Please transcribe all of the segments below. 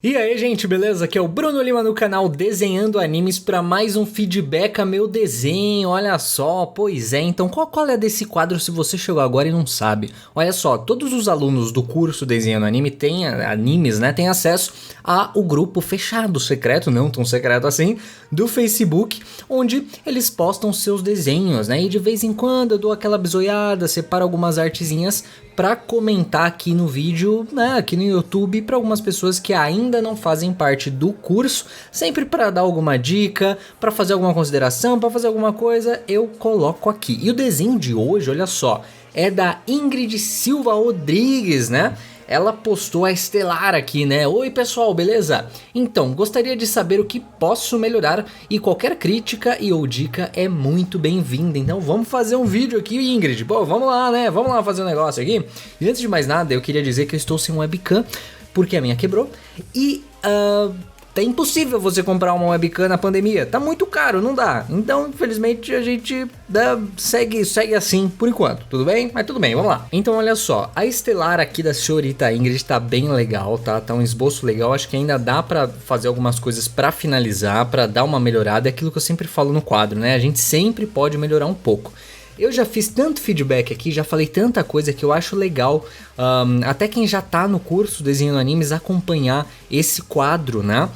E aí, gente, beleza? Aqui é o Bruno Lima no canal Desenhando Animes para mais um feedback a meu desenho. Olha só, pois é, então qual é desse quadro se você chegou agora e não sabe? Olha só, todos os alunos do curso Desenhando Anime têm animes, né? Têm acesso ao grupo fechado, secreto, não tão secreto assim, do Facebook, onde eles postam seus desenhos, né? E de vez em quando eu dou aquela bisoiada, separo algumas artezinhas para comentar aqui no vídeo, né, aqui no YouTube, para algumas pessoas que ainda não fazem parte do curso, sempre para dar alguma dica, para fazer alguma consideração, para fazer alguma coisa, eu coloco aqui. E o desenho de hoje, olha só, é da Ingrid Silva Rodrigues, né? Ela postou a Estelar aqui, né? Oi pessoal, beleza? Então, gostaria de saber o que posso melhorar e qualquer crítica e ou dica é muito bem-vinda. Então vamos fazer um vídeo aqui, Ingrid. Pô, vamos lá, né? Vamos lá fazer um negócio aqui. E antes de mais nada, eu queria dizer que eu estou sem webcam, porque a minha quebrou. E, é impossível você comprar uma webcam na pandemia, tá muito caro, não dá. Então, infelizmente, a gente segue assim por enquanto, tudo bem? Mas tudo bem, vamos lá. Então, olha só, a Estelar aqui da senhorita Ingrid tá bem legal, tá? Tá um esboço legal, acho que ainda dá pra fazer algumas coisas pra finalizar, pra dar uma melhorada. É aquilo que eu sempre falo no quadro, né? A gente sempre pode melhorar um pouco. Eu já fiz tanto feedback aqui, já falei tanta coisa que eu acho legal, até quem já tá no curso Desenhando Animes acompanhar esse quadro, né?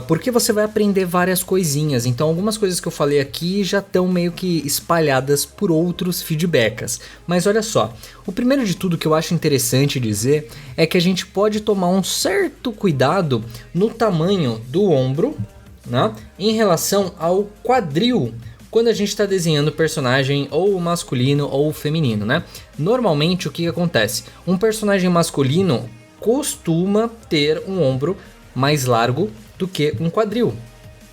Porque você vai aprender várias coisinhas, então algumas coisas que eu falei aqui já estão meio que espalhadas por outros feedbacks. Mas olha só, o primeiro de tudo que eu acho interessante dizer é que a gente pode tomar um certo cuidado no tamanho do ombro, né? Em relação ao quadril, quando a gente está desenhando o personagem ou masculino ou feminino, né? Normalmente o que acontece? Um personagem masculino costuma ter um ombro mais largo do que um quadril,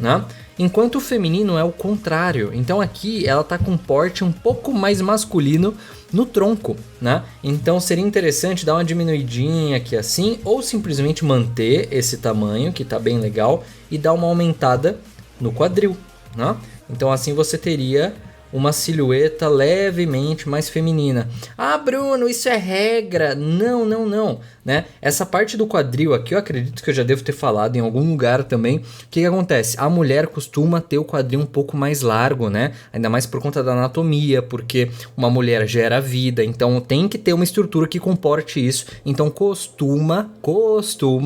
né? Enquanto o feminino é o contrário. Então aqui ela tá com um porte um pouco mais masculino no tronco, né? Então seria interessante dar uma diminuidinha aqui assim, ou simplesmente manter esse tamanho que tá bem legal e dar uma aumentada no quadril, né? Então assim você teria uma silhueta levemente mais feminina. Ah, Bruno, isso é regra. Não, né? Essa parte do quadril aqui eu acredito que eu já devo ter falado em algum lugar também. O que acontece? A mulher costuma ter o quadril um pouco mais largo, né? Ainda mais por conta da anatomia, porque uma mulher gera vida, então tem que ter uma estrutura que comporte isso. Então costuma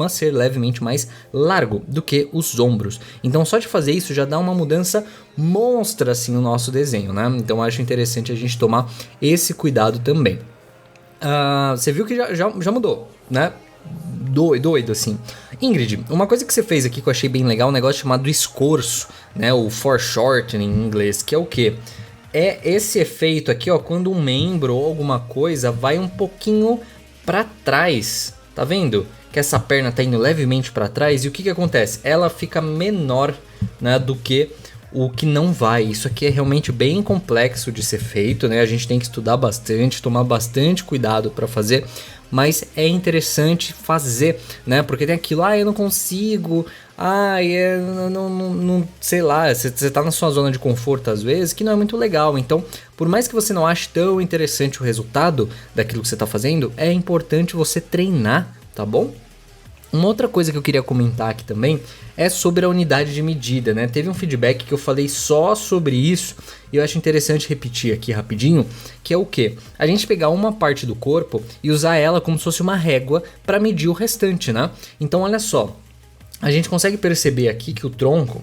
ser levemente mais largo do que os ombros. Então só de fazer isso já dá uma mudança monstra assim no nosso desenho, né? Então acho interessante a gente tomar esse cuidado também. Você viu que já mudou, né? Doido assim. Ingrid, uma coisa que você fez aqui que eu achei bem legal, um negócio chamado escorço, né? O foreshortening em inglês, que é o quê? É esse efeito aqui, ó, quando um membro ou alguma coisa vai um pouquinho para trás. Tá vendo? Que essa perna tá indo levemente para trás e o que acontece? Ela fica menor, né, do que o que não vai. Isso aqui é realmente bem complexo de ser feito, né? A gente tem que estudar bastante, tomar bastante cuidado para fazer, mas é interessante fazer, né? Porque tem aquilo, eu não consigo, não sei lá, você tá na sua zona de conforto às vezes, que não é muito legal. Então, por mais que você não ache tão interessante o resultado daquilo que você tá fazendo, é importante você treinar, tá bom? Uma outra coisa que eu queria comentar aqui também é sobre a unidade de medida, né? Teve um feedback que eu falei só sobre isso e eu acho interessante repetir aqui rapidinho, que é o quê? A gente pegar uma parte do corpo e usar ela como se fosse uma régua para medir o restante, né? Então olha só, a gente consegue perceber aqui que o tronco,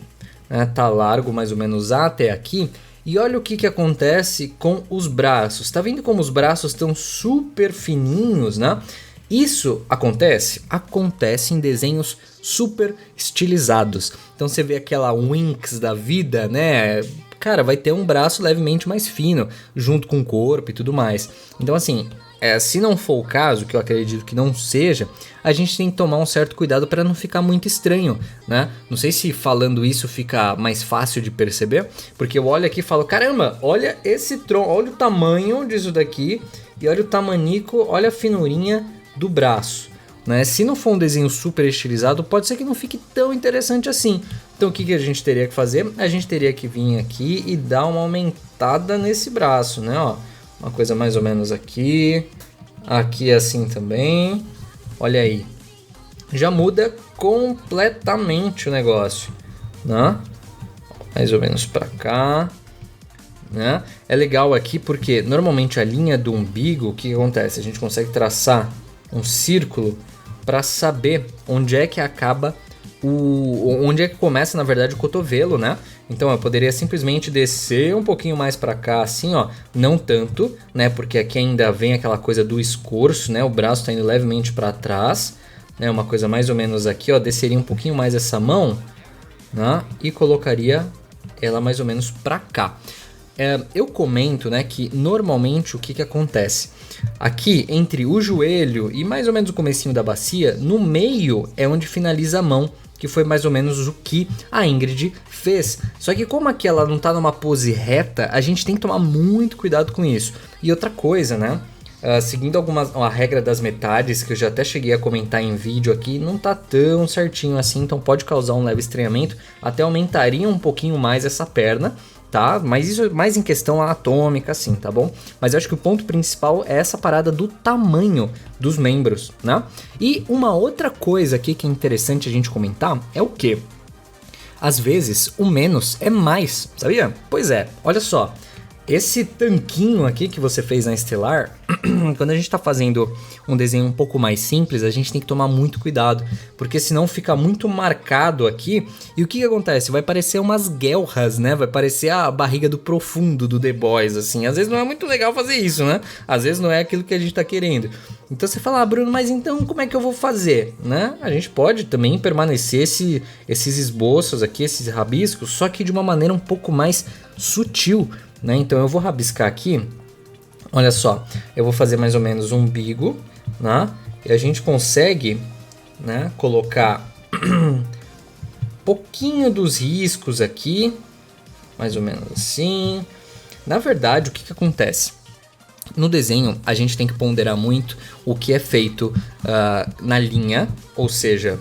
né, tá largo mais ou menos até aqui. E olha o que acontece com os braços. Tá vendo como os braços estão super fininhos, né? Isso acontece em desenhos super estilizados. Então você vê aquela Winx da vida, né? Cara, vai ter um braço levemente mais fino, junto com o corpo e tudo mais. Então assim, se não for o caso, que eu acredito que não seja, a gente tem que tomar um certo cuidado para não ficar muito estranho, né? Não sei se falando isso fica mais fácil de perceber, porque eu olho aqui e falo, caramba, olha esse tronco, olha o tamanho disso daqui, e olha o tamanico, olha a finurinha do braço, né? Se não for um desenho super estilizado, pode ser que não fique tão interessante assim. Então o que a gente teria que fazer? A gente teria que vir aqui e dar uma aumentada nesse braço, né? Ó, uma coisa mais ou menos aqui assim também. Olha aí, já muda completamente o negócio, né? Mais ou menos pra cá, né? É legal aqui porque normalmente a linha do umbigo, o que acontece? A gente consegue traçar um círculo para saber onde é que acaba onde é que começa, na verdade, o cotovelo, né? Então eu poderia simplesmente descer um pouquinho mais para cá, assim, ó, não tanto, né? Porque aqui ainda vem aquela coisa do escorço, né? O braço tá indo levemente para trás, né? Uma coisa mais ou menos aqui, ó, desceria um pouquinho mais essa mão, né? E colocaria ela mais ou menos para cá. Eu comento, né, que normalmente o que acontece? Aqui entre o joelho e mais ou menos o comecinho da bacia, no meio é onde finaliza a mão, que foi mais ou menos o que a Ingrid fez. Só que como aqui ela não tá numa pose reta, a gente tem que tomar muito cuidado com isso. E outra coisa, né? Seguindo a regra das metades, que eu já até cheguei a comentar em vídeo aqui, não tá tão certinho assim, então pode causar um leve estranhamento. Até aumentaria um pouquinho mais essa perna, tá? Mas isso é mais em questão anatômica, assim, tá bom? Mas eu acho que o ponto principal é essa parada do tamanho dos membros, né? E uma outra coisa aqui que é interessante a gente comentar é o quê? Às vezes, o menos é mais, sabia? Pois é, olha só. Esse tanquinho aqui que você fez na Estelar, quando a gente tá fazendo um desenho um pouco mais simples, a gente tem que tomar muito cuidado, porque senão fica muito marcado aqui, e o que acontece? Vai parecer umas guelras, né? Vai parecer a barriga do Profundo do The Boys, assim. Às vezes não é muito legal fazer isso, né? Às vezes não é aquilo que a gente tá querendo. Então você fala, Bruno, mas então como é que eu vou fazer, né? A gente pode também permanecer esses esboços aqui, esses rabiscos, só que de uma maneira um pouco mais sutil, né? Então eu vou rabiscar aqui, olha só, eu vou fazer mais ou menos um umbigo, né? E a gente consegue, né, colocar pouquinho dos riscos aqui, mais ou menos assim. Na verdade, o que acontece? No desenho, a gente tem que ponderar muito o que é feito na linha, ou seja,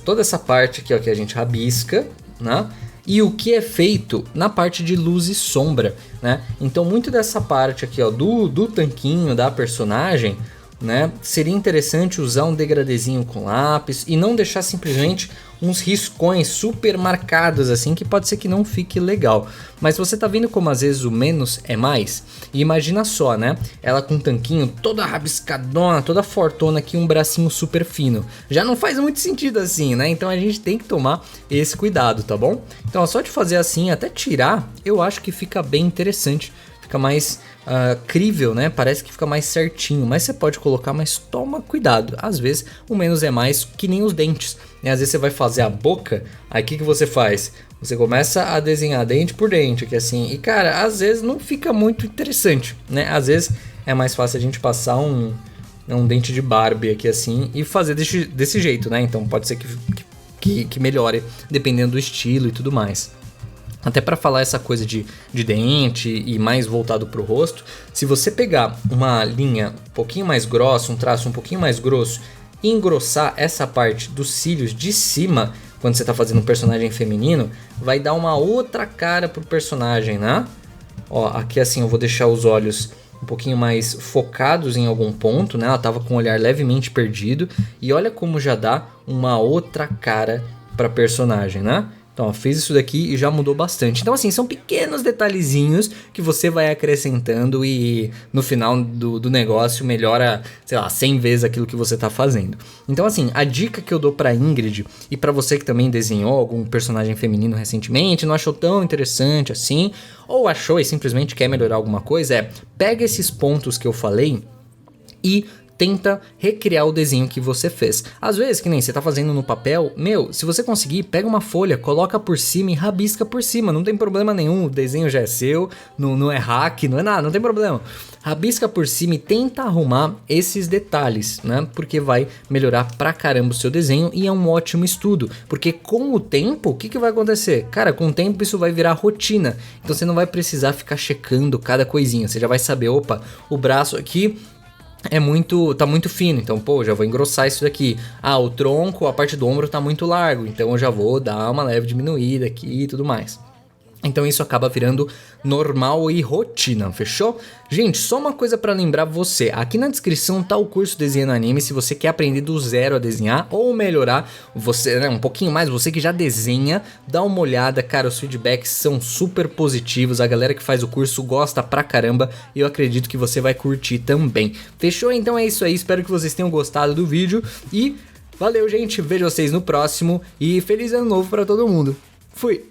toda essa parte aqui, ó, que a gente rabisca, né? E o que é feito na parte de luz e sombra, né? Então muito dessa parte aqui, ó, do tanquinho da personagem, né, seria interessante usar um degradezinho com lápis e não deixar simplesmente uns riscões super marcados assim, que pode ser que não fique legal. Mas você tá vendo como às vezes o menos é mais? E imagina só, né? Ela com um tanquinho toda rabiscadona, toda fortona aqui, um bracinho super fino. Já não faz muito sentido assim, né? Então a gente tem que tomar esse cuidado, tá bom? Então ó, só de fazer assim, até tirar, eu acho que fica bem interessante. Fica mais crível, né? Parece que fica mais certinho, mas você pode colocar, mas toma cuidado. Às vezes o menos é mais, que nem os dentes, né? Às vezes você vai fazer a boca, aí o que você faz? Você começa a desenhar dente por dente, que assim, e cara, às vezes não fica muito interessante, né? Às vezes é mais fácil a gente passar um dente de Barbie aqui assim e fazer desse jeito, né? Então pode ser que melhore dependendo do estilo e tudo mais. Até para falar essa coisa de dente e mais voltado para o rosto, se você pegar uma linha um pouquinho mais grossa, um traço um pouquinho mais grosso, e engrossar essa parte dos cílios de cima, quando você está fazendo um personagem feminino, vai dar uma outra cara pro personagem, né? Ó, aqui assim eu vou deixar os olhos um pouquinho mais focados em algum ponto, né? Ela tava com o olhar levemente perdido, e olha como já dá uma outra cara para personagem, né? Então, ó, fiz isso daqui e já mudou bastante. Então, assim, são pequenos detalhezinhos que você vai acrescentando e no final do negócio melhora, sei lá, 100 vezes aquilo que você tá fazendo. Então, assim, a dica que eu dou pra Ingrid e pra você que também desenhou algum personagem feminino recentemente, não achou tão interessante assim, ou achou e simplesmente quer melhorar alguma coisa, pega esses pontos que eu falei e tenta recriar o desenho que você fez. Às vezes, que nem você tá fazendo no papel, se você conseguir, pega uma folha, coloca por cima e rabisca por cima, não tem problema nenhum, o desenho já é seu, não é hack, não é nada, não tem problema. Rabisca por cima e tenta arrumar esses detalhes, né? Porque vai melhorar pra caramba o seu desenho e é um ótimo estudo, porque com o tempo, o que vai acontecer? Cara, com o tempo isso vai virar rotina, então você não vai precisar ficar checando cada coisinha, você já vai saber, opa, o braço aqui tá muito fino, então pô, já vou engrossar isso daqui. Ah, o tronco, a parte do ombro tá muito largo, então eu já vou dar uma leve diminuída aqui e tudo mais. Então isso acaba virando normal e rotina, fechou? Gente, só uma coisa pra lembrar você, aqui na descrição tá o curso Desenhando Anime, se você quer aprender do zero a desenhar ou melhorar você, né, um pouquinho mais, você que já desenha, dá uma olhada, cara, os feedbacks são super positivos, a galera que faz o curso gosta pra caramba e eu acredito que você vai curtir também. Fechou? Então é isso aí, espero que vocês tenham gostado do vídeo e valeu, gente, vejo vocês no próximo e feliz ano novo pra todo mundo. Fui!